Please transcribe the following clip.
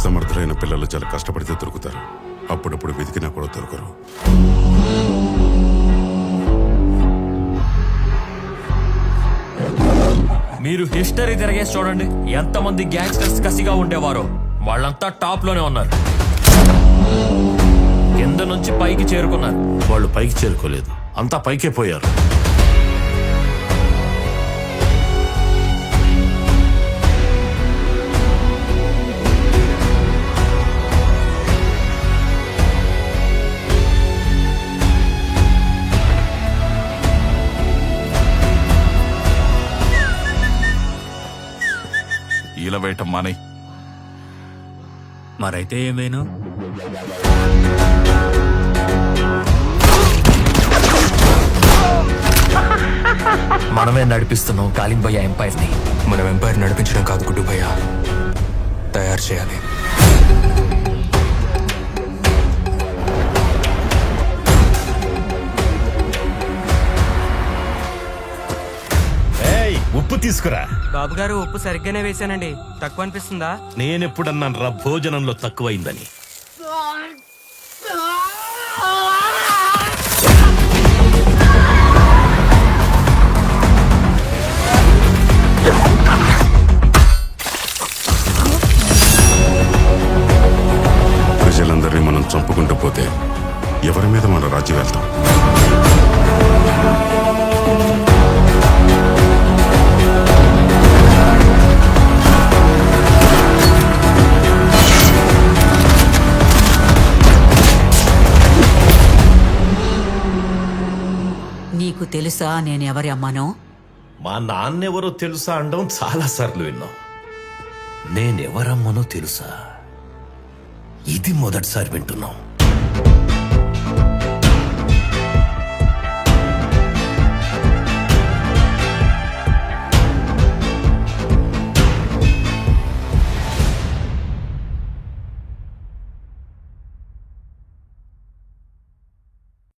సమర్థులైన పిల్లలు చాలా కష్టపడితే దొరుకుతారు. అప్పుడప్పుడు వెతికినా కూడా దొరకరు. మీరు హిస్టరీ తిరగేసి చూడండి, ఎంతమంది గ్యాంగ్స్టర్స్ కసిగా ఉండేవారో వాళ్ళంతా టాప్ లోనే ఉన్నారు. కింద నుంచి పైకి చేరుకున్నారు. వాళ్ళు పైకి చేరుకోలేదు, అంతా పైకే పోయారు. ఈల వేయటం మానే. మరైతే ఏమేను? మనమే నడిపిస్తున్నాం కాలింగ్ భయ్య ఎంపైర్ ని. మనం ఎంపైర్ నడిపించడం కాదు గుడ్డు భయ్య, తయారు చేయాలి. ఉప్పు తీసుకురా. బాబు గారు ఉప్పు సరిగ్గానే వేశానండి, తక్కువ అనిపిస్తుందా? నేనెప్పుడన్నాను రా భోజనంలో తక్కువైందని? ప్రజలందరినీ మనం చంపుకుంటూ పోతే ఎవరి మీద మన రాజ్యం వెళ్తాం? నీకు తెలుసా నేనెవరి అమ్మానో? మా నాన్నెవరో తెలుసా అనడం చాలా సార్లు విన్నాం. నేనెవరమ్మనో తెలుసా? ఇది మొదటిసారి వింటున్నాం.